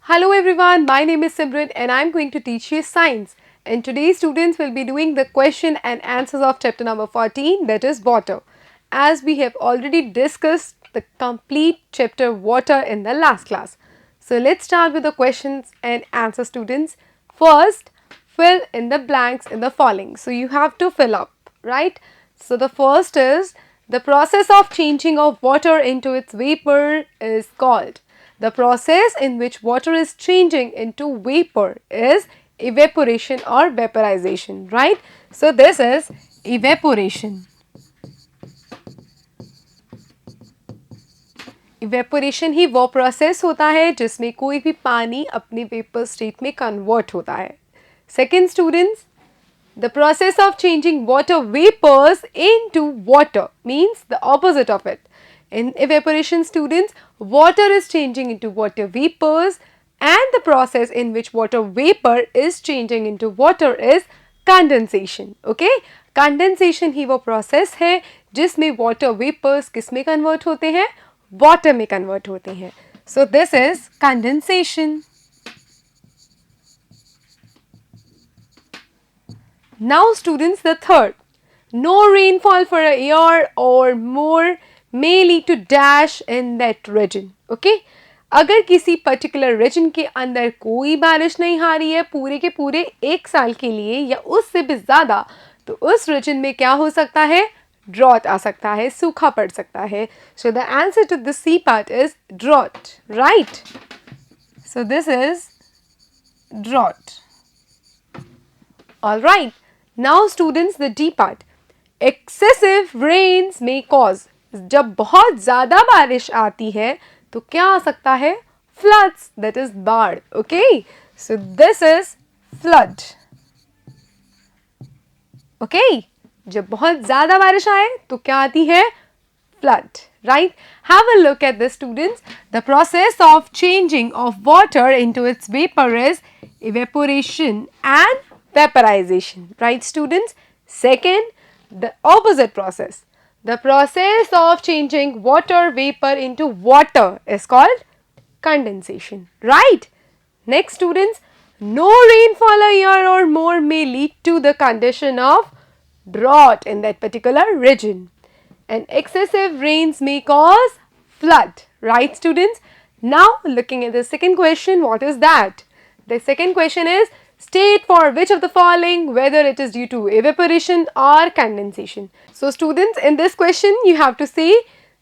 Hello everyone, my name is Simran and I am going to teach you science. And today students will be doing the question and answers of chapter number 14, that is water. As we have already discussed the complete chapter water in the last class. So let's start with the questions and answer, students. First, fill in the blanks in the following. So you have to fill up, right? So the first is the process of changing of water into its vapor is called. The process in which water is changing into vapor is evaporation or vaporization, right? So this is evaporation. Evaporation ही वो process होता है जिसमें कोई भी पानी अपने vapour state में कन्वर्ट होता है. Second students, the process of changing water vapors into water means the opposite of it. In evaporation, students, water is changing into water vapors and the process in which water vapor is changing into water is condensation. Okay? Condensation ही वो process है जिसमें water vapors किस में convert होते हैं? Water में convert होते हैं. So this is condensation. Now students, the third, no rainfall for a year or more may lead to dash in that region. Okay? अगर किसी पर्टिकुलर रीजन के अंदर कोई बारिश नहीं आ रही है पूरे के पूरे एक साल के लिए या उससे भी ज़्यादा, तो उस रीजन में क्या हो सकता है? ड्रॉट आ सकता है, सूखा पड़ सकता है. So the answer to the C part is drought, right? So this is drought. All right. Now students, the D part. Excessive rains may cause. जब बहुत ज़्यादा बारिश आती है तो क्या आ सकता है? Floods, that is बाढ़. Okay. So this is flood. Okay. जब बहुत ज़्यादा बारिश आए तो क्या आती है? Flood. Right? Have a look at this, students. The process of changing of water into its vapor is evaporation and vaporization, right students? Second, the opposite process. The process of changing water vapor into water is called condensation, right? Next students, no rainfall a year or more may lead to the condition of drought in that particular region. And excessive rains may cause flood, right students? Now looking at the second question, what is that? The second question is, state for which of the following whether it is due to evaporation or condensation. So students, in this question you have to say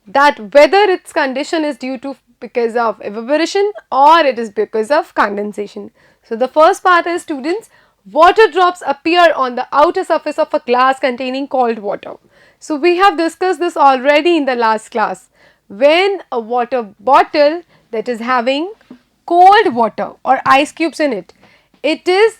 that whether its condition is due to because of evaporation or it is because of condensation. So the first part is, students, water drops appear on the outer surface of a glass containing cold water. So we have discussed this already in the last class. When a water bottle that is having cold water or ice cubes in it, it is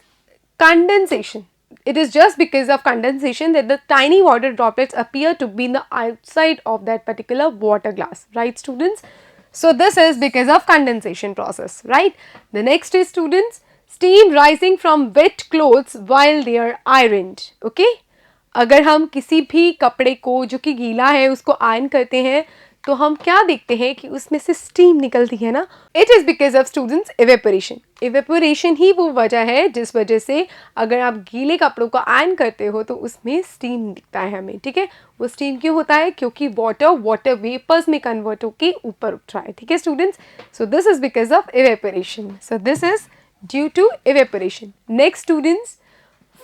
condensation. It is just because of condensation that the tiny water droplets appear to be in the outside of that particular water glass, right students? So this is because of condensation process, right? The next is, students, steam rising from wet clothes while they are ironed. Okay? अगर हम किसी भी कपड़े को जो कि गीला है उसको आयरन करते हैं तो हम क्या देखते हैं कि उसमें से स्टीम निकलती है ना. It is because of students evaporation. Evaporation ही वो वजह है जिस वजह से अगर आप गीले कपड़ों को आयरन करते हो तो उसमें स्टीम दिखता है हमें. ठीक है, वो स्टीम क्यों होता है? क्योंकि वाटर वेपर्स में कन्वर्ट होकर ऊपर उठ रहा है. ठीक है students, so this is because of evaporation. So this is due to evaporation. Next students,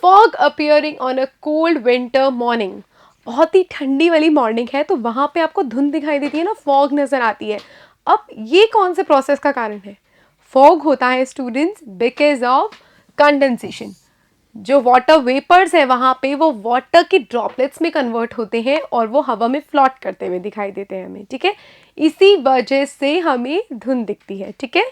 fog appearing on a cold winter morning. बहुत ही ठंडी वाली मॉर्निंग है तो वहाँ पे आपको धुंध दिखाई देती है ना, फॉग नज़र आती है. अब ये कौन से प्रोसेस का कारण है? फॉग होता है स्टूडेंट्स बिकॉज ऑफ कंडेंसेशन. जो वाटर वेपर्स है वहाँ पे वो वाटर के ड्रॉपलेट्स में कन्वर्ट होते हैं और वो हवा में फ्लॉट करते हुए दिखाई देते हैं हमें. ठीक है, इसी वजह से हमें धुंध दिखती है. ठीक है,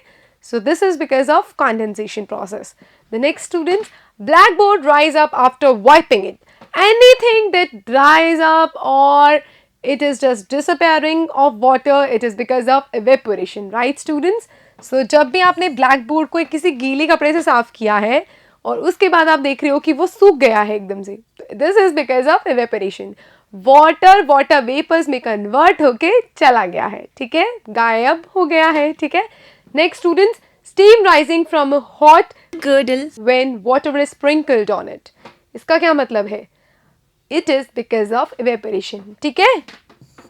so this is because of condensation process. The next, students, blackboard dries up after wiping it. Anything that dries up or it is just disappearing of water, it is because of evaporation, right students? So जब भी आपने blackboard को किसी गीले कपड़े से साफ किया है और उसके बाद आप देख रहे हो कि वो सूख गया है एकदम से, this is because of evaporation. Water vapours में कन्वर्ट होके चला गया है. ठीक है, गायब हो गया है. ठीक है. Next students, steam rising from a hot girdle when water is sprinkled on it. इसका क्या मतलब है? It is because of evaporation. ठीक है?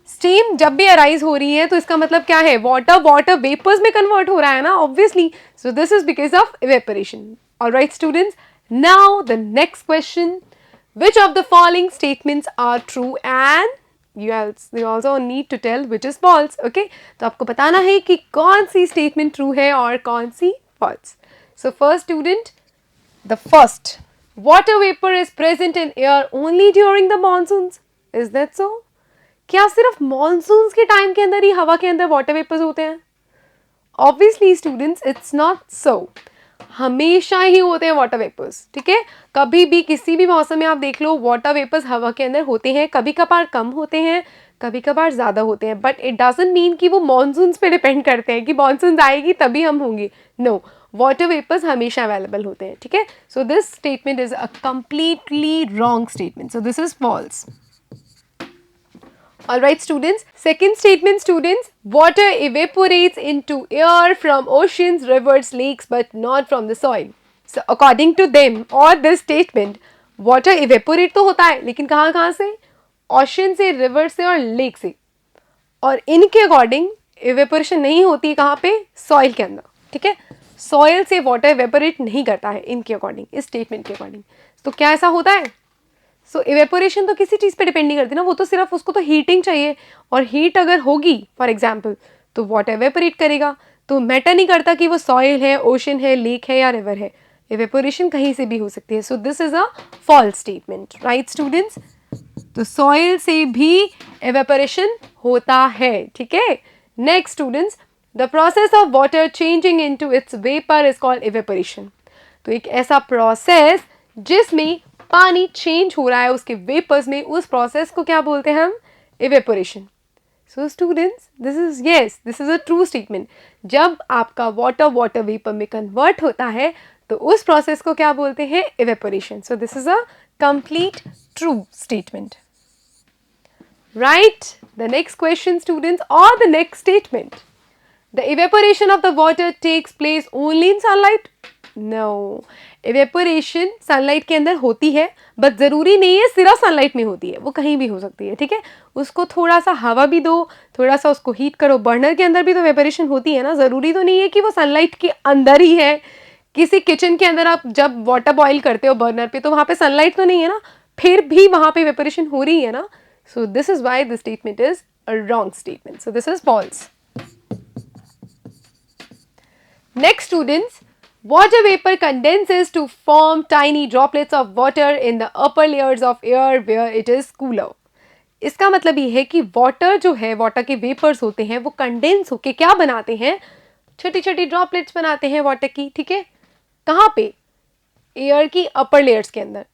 स्टीम जब भी अराइज हो रही है तो इसका मतलब क्या है? वाटर वेपर्स में कन्वर्ट हो रहा है ना, obviously. So this is because of evaporation. Alright students, now the next question. Which of the following statements are true and you also need to tell which is false. Okay, तो आपको बताना है कि कौन सी statement true है और कौन सी false. So first student, the first, water vapor is present in air only during the monsoons. Is that so? क्या सिर्फ मॉनसून्स के टाइम के अंदर ही हवा के अंदर वाटर वेपर्स होते हैं? Obviously students, it's not so. हमेशा ही होते हैं वाटर वेपर्स. ठीक है, कभी भी किसी भी मौसम में आप देख लो वाटर वेपर्स हवा के अंदर होते हैं. कभी कभार कम होते हैं, कभी कभार ज़्यादा होते हैं, बट इट डजंट मीन कि वो मॉनसून्स पे डिपेंड करते हैं कि मॉनसून आएगी तभी हम होंगे. नो, वाटर वेपर्स हमेशा अवेलेबल होते हैं. ठीक है, so this statement is a completely wrong statement. So this is false. Alright students, second statement students, water evaporates into air from oceans, rivers, lakes but not from the soil. So according to them or this statement, water evaporate तो होता है लेकिन कहाँ कहाँ से? Ocean से, river से और lake से. और इनके अकॉर्डिंग evaporation नहीं होती कहाँ पे? Soil के अंदर. ठीक है, soil से water evaporate नहीं करता है इनके अकॉर्डिंग, इस statement के अकॉर्डिंग. तो क्या ऐसा होता है? सो इवेपोरेशन तो किसी चीज़ पे डिपेंड नहीं करती ना, वो तो सिर्फ उसको तो हीटिंग चाहिए, और हीट अगर होगी फॉर एग्जांपल तो वाटर इवेपोरेट करेगा. तो मैटर नहीं करता कि वो सॉइल है, ओशन है, लेक है या रिवर है. इवेपोरेशन कहीं से भी हो सकती है. So this is a false statement. Right students, तो सॉइल से भी इवेपोरेशन होता है. ठीक है, next students, the process of water changing into its vapour is called evaporation. तो एक ऐसा प्रोसेस जिसमें पानी चेंज हो रहा है उसके वेपर्स में, उस प्रोसेस को क्या बोलते हैं हम? Evaporation. So students, this is a true statement. जब आपका वाटर वेपर में कन्वर्ट होता है तो उस प्रोसेस को क्या बोलते हैं? Evaporation. So this is a complete true statement. Right, the next question students, और the next statement, the evaporation of the water takes place only in sunlight. No, evaporation sunlight के अंदर होती है, बट ज़रूरी नहीं है सिर्फ सनलाइट में होती है, वो कहीं भी हो सकती है. ठीक है, उसको थोड़ा सा हवा भी दो, थोड़ा सा उसको हीट करो. बर्नर के अंदर भी तो इवेपोरेशन होती है ना, ज़रूरी तो नहीं है कि वो सनलाइट के अंदर ही है. किसी किचन के अंदर आप जब वाटर बॉईल करते हो बर्नर पे, तो वहाँ पे सनलाइट तो नहीं है ना, फिर भी वहाँ पे इवेपोरेशन हो रही है ना. So this is why this statement is a wrong statement. So this is false. Next students, water vapor condenses to form tiny droplets of water in the upper layers of air where it is cooler. इसका मतलब ये है कि water जो है, water के vapours होते हैं, वो कंडेंस होके क्या बनाते हैं? छोटी छोटी ड्रॉपलेट्स बनाते हैं वाटर की. ठीक है, कहाँ पे? एयर की अपर लेयर्स के अंदर,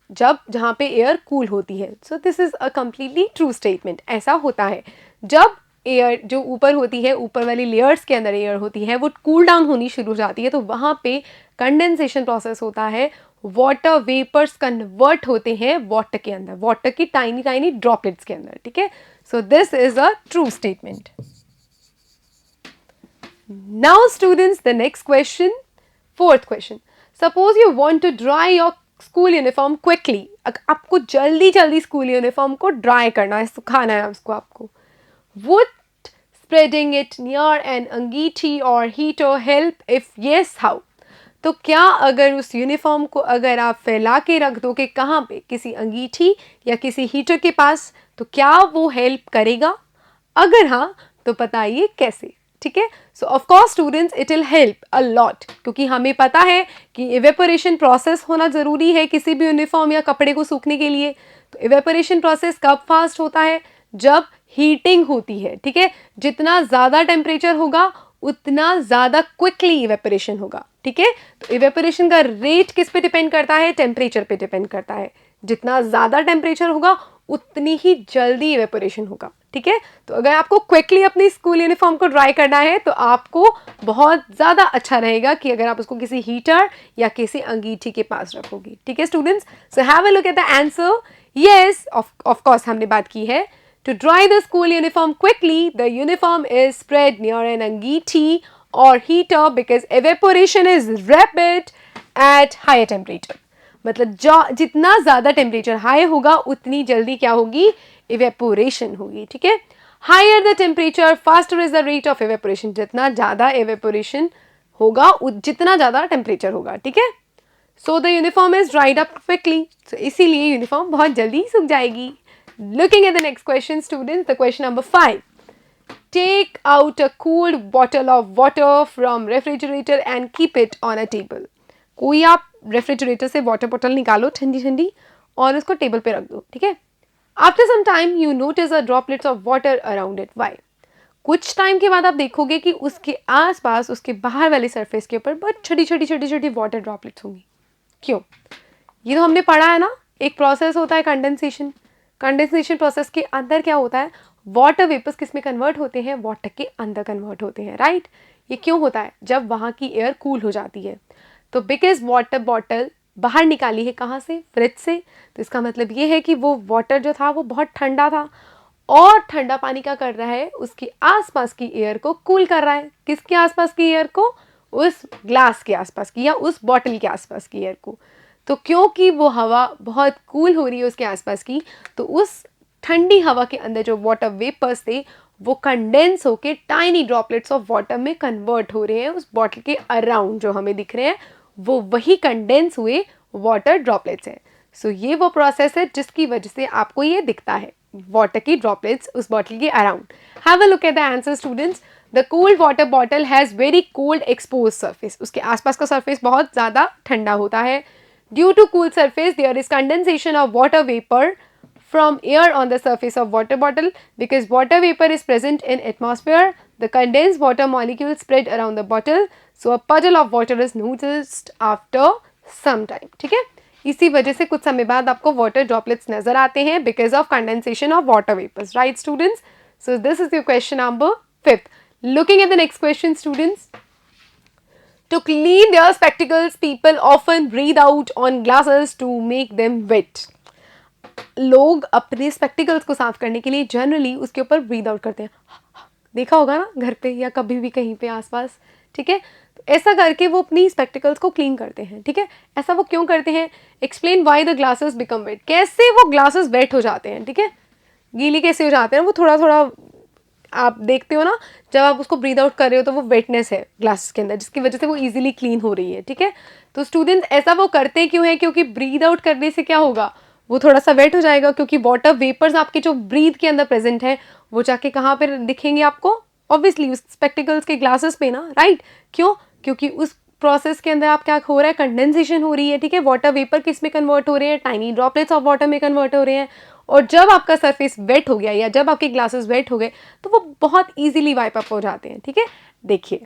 जहाँ पे एयर कूल होती है. So this is a completely true statement. ऐसा होता है जब एयर जो ऊपर होती है, ऊपर वाली लेयर्स के अंदर एयर होती है, वो कूल डाउन होनी शुरू हो जाती है, तो वहाँ पे कंडेंसेशन प्रोसेस होता है. वाटर वेपर्स कन्वर्ट होते हैं वाटर के अंदर, वाटर की टाइनी टाइनी ड्रॉपलेट्स के अंदर. ठीक है, so this is a true statement. Now students, the next question, fourth question. Suppose you want to dry your school uniform quickly. आपको जल्दी जल्दी स्कूल यूनिफॉर्म को ड्राई करना है, सुखाना है उसको आपको. Would spreading it near an अंगीठी or heater help? If yes, how? तो क्या अगर उस यूनिफॉर्म को अगर आप फैला के रख दोगे कहाँ पे? किसी अंगीठी या किसी हीटर के पास, तो क्या वो हेल्प करेगा? अगर हाँ तो बताइए कैसे. ठीक है, सो of course students, it will help a lot, क्योंकि हमें पता है कि इवेपोरेशन प्रोसेस होना ज़रूरी है किसी भी यूनिफॉर्म या कपड़े को सूखने के लिए. तो इवेपोरेशन प्रोसेस कब फास्ट होता है? जब हीटिंग होती है. ठीक है, जितना ज़्यादा टेम्परेचर होगा उतना ज़्यादा क्विकली इवेपोरेशन होगा. ठीक है, तो इवेपोरेशन का रेट किस पे डिपेंड करता है? टेम्परेचर पे डिपेंड करता है. जितना ज़्यादा टेम्परेचर होगा उतनी ही जल्दी इवेपोरेशन होगा. ठीक है, तो अगर आपको क्विकली अपनी स्कूल यूनिफॉर्म को ड्राई करना है तो आपको बहुत ज़्यादा अच्छा रहेगा कि अगर आप उसको किसी हीटर या किसी अंगीठी के पास रखोगे. ठीक है students, so have a look at the answer. Yes, of course हमने बात की है. To dry the school uniform quickly, the uniform is spread near an अंगीठी or heater because evaporation is rapid at higher temperature. मतलब जितना ज़्यादा temperature high होगा उतनी जल्दी क्या होगी, इवेपोरेशन होगी. ठीक है. Higher the temperature faster is the rate of evaporation. जितना ज़्यादा इवेपोरेशन होगा जितना ज़्यादा टेम्परेचर होगा. ठीक है. So the uniform is dried up quickly. इसीलिए यूनिफॉर्म बहुत जल्दी सूख जाएगी. Looking at the next question students, the question number 5. Take out a cooled bottle of water from refrigerator and keep it on a table. कोई आप refrigerator से water bottle निकालो ठंडी ठंडी और उसको टेबल पे रख दो. ठीक है. After some time you notice a droplets of water around it. Why? कुछ टाइम के बाद आप देखोगे कि उसके आसपास, उसके बाहर वाली सरफेस के ऊपर बहुत छोटी छोटी छोटी छोटी वाटर ड्रॉपलेट्स होंगी. क्यों? ये तो हमने पढ़ा है ना, एक प्रोसेस होता है कंडेंसेशन. कंडेंसेशन प्रोसेस के अंदर क्या होता है, वाटर वेपर्स किस में कन्वर्ट होते हैं, वाटर के अंदर कन्वर्ट होते हैं. राइट. ये क्यों होता है? जब वहाँ की एयर कूल हो जाती है. तो बिकॉज वाटर बॉटल बाहर निकाली है कहाँ से, फ्रिज से. तो इसका मतलब ये है कि वो वाटर जो था वो बहुत ठंडा था और ठंडा पानी क्या कर रहा है, उसके आसपास की एयर को कूल कर रहा है. किसके आसपास की एयर को? उस ग्लास के आसपास की या उस बॉटल के आसपास की एयर को. तो क्योंकि वो हवा बहुत कूल हो रही है उसके आसपास की, तो उस ठंडी हवा के अंदर जो वाटर वेपर्स थे वो कंडेंस होके टाइनी ड्रॉपलेट्स ऑफ वाटर में कन्वर्ट हो रहे हैं. उस बॉटल के अराउंड जो हमें दिख रहे हैं वो वही कंडेंस हुए वाटर ड्रॉपलेट्स हैं. सो ये वो प्रोसेस है जिसकी वजह से आपको ये दिखता है, वाटर की ड्रॉपलेट्स उस बॉटल के around. Have a look at the answer students. The cooled water bottle has very cold expose surface. उसके आसपास का सरफेस बहुत ज़्यादा ठंडा होता है. Due to cool surface there is condensation of water vapour from air on the surface of water bottle. Because water vapor is present in atmosphere, the condensed water molecules spread around the bottle, so a puddle of water is noticed after some time. ठीक है. इसी वजह से कुछ समय बाद आपको water droplets नजर आते हैं because of condensation of water vapors. Right students? So this is your question number 5. Looking at the next question students. To clean their spectacles, people often breathe out on glasses to make them wet. लोग अपने spectacles को साफ करने के लिए generally उसके ऊपर breathe out करते हैं. देखा होगा ना घर पे या कभी भी कहीं पे आसपास. ठीक है. तो ऐसा करके वो अपनी स्पेक्टिकल्स को क्लीन करते हैं. ठीक है. ऐसा वो क्यों करते हैं? Explain why the glasses become wait. कैसे वो ग्लासेस वेट हो जाते हैं. ठीक है. गीली कैसे हो जाते हैं, वो थोड़ा थोड़ा आप देखते हो ना, जब आप उसको ब्रीद आउट कर रहे हो तो वो वेटनेस है ग्लासेस के अंदर जिसकी वजह से वो इजीली क्लीन हो रही है. ठीक है. तो स्टूडेंट्स ऐसा वो करते क्यों है? क्योंकि ब्रीद आउट करने से क्या होगा, वो थोड़ा सा वेट हो जाएगा. क्योंकि वाटर वेपर्स आपके जो ब्रीथ के अंदर प्रेजेंट है वो जाके कहाँ पर दिखेंगे आपको? ऑब्वियसली उस स्पेक्टिकल्स के ग्लासेस पे ना. राइट. क्यों? क्योंकि उस प्रोसेस के अंदर आप क्या हो रहा है, कंडेंसेशन हो रही है. ठीक है. वाटर वेपर किस में कन्वर्ट हो रहे हैं, टाइनी ड्रॉपलेट्स ऑफ वाटर में कन्वर्ट हो रहे हैं. और जब आपका सरफेस वेट हो गया या जब आपके ग्लासेस वेट हो गए तो वो बहुत ईजिली वाइप अप हो जाते हैं. ठीक है. देखिए,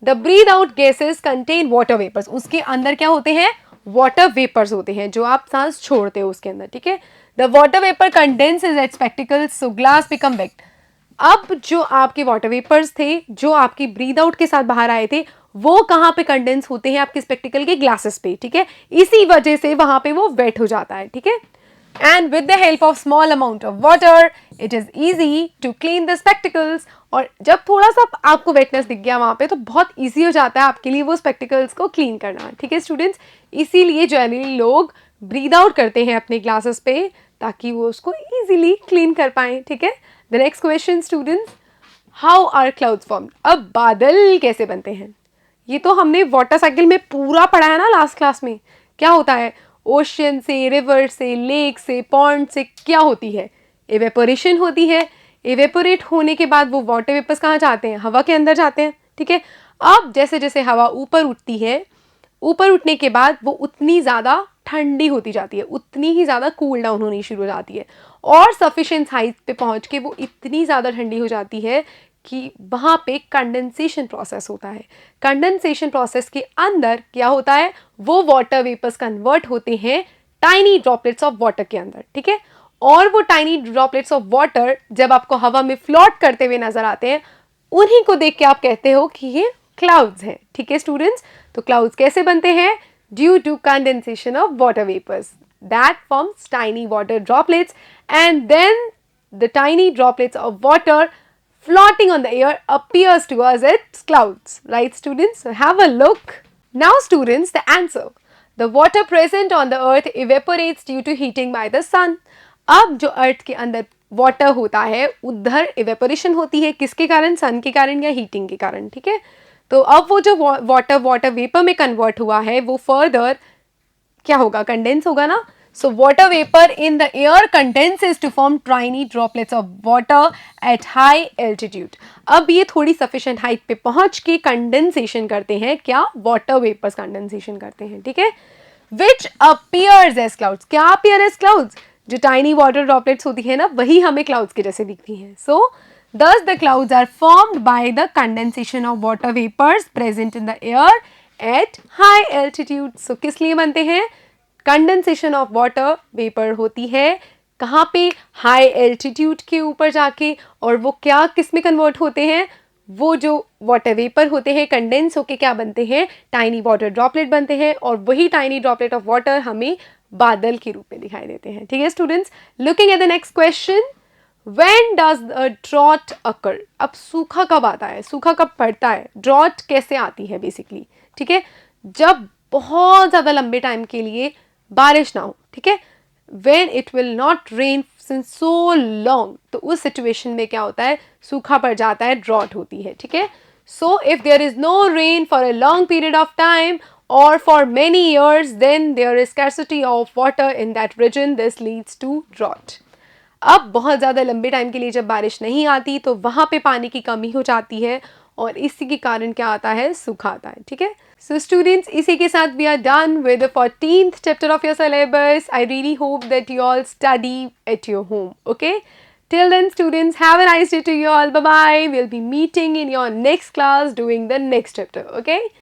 the breathe out gases contain water vapours. उसके अंदर क्या होते हैं? वाटर वेपर्स होते हैं जो आप सांस छोड़ते हो उसके अंदर. ठीक है. The water vapour condenses at spectacles so glass become wet. अब जो आपके वाटर वेपर्स थे जो आपकी ब्रीद आउट के साथ बाहर आए थे वो कहाँ पे कंडेंस होते हैं? आपके स्पेक्टिकल के ग्लासेस पे. ठीक है. इसी वजह से वहां पे वो वेट हो जाता है. ठीक है. And with the help of small amount of water, it is easy to clean the spectacles. और जब थोड़ा सा आपको वेटनेस दिख गया वहाँ पे तो बहुत इजी हो जाता है आपके लिए वो स्पेक्टिकल्स को क्लीन करना. ठीक है स्टूडेंट्स. इसीलिए जनरली लोग ब्रीद आउट करते हैं अपने ग्लासेस पे ताकि वो उसको इजीली क्लीन कर पाएँ. ठीक है. The next question students, how are clouds formed. अब बादल कैसे बनते हैं? ये तो हमने वाटर साइकिल में पूरा पढ़ा है ना लास्ट क्लास में. क्या होता है? ओशियन से, रिवर से, लेक से, पॉन्ड से क्या होती है? एवेपोरेशन होती है. एवेपोरेट होने के बाद वो वाटर वेपर्स कहाँ जाते हैं? हवा के अंदर जाते हैं. ठीक है. अब जैसे जैसे हवा ऊपर उठती है, ऊपर उठने के बाद वो उतनी ज़्यादा ठंडी होती जाती है, उतनी ही ज़्यादा कूल डाउन होनी शुरू हो जाती है और सफिशिएंट हाइट पे पहुँच के वो इतनी ज़्यादा ठंडी हो जाती है कि वहाँ पे कंडेंसेशन प्रोसेस होता है. कंडेंसेशन प्रोसेस के अंदर क्या होता है? वो वाटर वेपर्स कन्वर्ट होते हैं टाइनी ड्रॉपलेट्स ऑफ वाटर के अंदर. ठीक है. और वो टाइनी ड्रॉपलेट्स ऑफ वाटर जब आपको हवा में फ्लोट करते हुए नजर आते हैं उन्हीं को देख के आप कहते हो कि ये क्लाउड्स हैं. ठीक है स्टूडेंट्स. तो क्लाउड्स कैसे बनते हैं? Due to condensation of water vapours that forms tiny water droplets and then the tiny droplets of water floating on the air appears to us as clouds. Right, students? So have a look. Now, students, the answer. The water present on the earth evaporates due to heating by the sun. अब जो अर्थ के अंदर water होता है उधर evaporation होती है किसके कारण? सन के कारण या हीटिंग के कारण. ठीक है, तो अब वो जो वाटर वेपर में कन्वर्ट हुआ है वो फर्दर क्या होगा? कंडेंस होगा ना. So water vapor in the air condenses to form tiny droplets of water at high altitude. अब ये थोड़ी sufficient height पे पहुंच के condensation करते हैं. क्या? water vapors condensation करते हैं. ठीक है, which appears as clouds. क्या appear as clouds? जो tiny water droplets होती है ना वही हमें clouds के जैसे दिखती हैं. So thus the clouds are formed by the condensation of water vapors present in the air at high altitude. So किस लिए बनते हैं? कंडेंसेशन ऑफ वाटर वेपर होती है कहाँ पे? हाई एल्टीट्यूड के ऊपर जाके. और वो क्या किस में कन्वर्ट होते हैं? वो जो वाटर वेपर होते हैं कंडेंस होके क्या बनते हैं? टाइनी वाटर ड्रॉपलेट बनते हैं और वही टाइनी ड्रॉपलेट ऑफ वाटर हमें बादल के रूप में दिखाई देते हैं. ठीक है students, looking at the next question. When does a drought occur? अब सूखा कब आता है? सूखा कब पड़ता है? ड्रॉट कैसे आती है बेसिकली? ठीक है, जब बहुत ज़्यादा लंबे टाइम के लिए बारिश ना हो. ठीक है, when it will not rain since so long, तो उस सिचुएशन में क्या होता है? सूखा पड़ जाता है, ड्रॉट होती है. ठीक है, so if there is no rain for a long period of time or for many years, then there is scarcity of water in that region. This leads to drought. अब बहुत ज़्यादा लंबे टाइम के लिए जब बारिश नहीं आती तो वहाँ पे पानी की कमी हो जाती है और इसी के कारण क्या आता है? सूखा आता है. ठीक है, सो स्टूडेंट्स इसी के साथ we are done with the 14th chapter of your syllabus. I really hope that you all study at your home. Okay, till then students, have a nice day to you all. Bye bye. We'll be meeting in your next class doing the next chapter. Okay.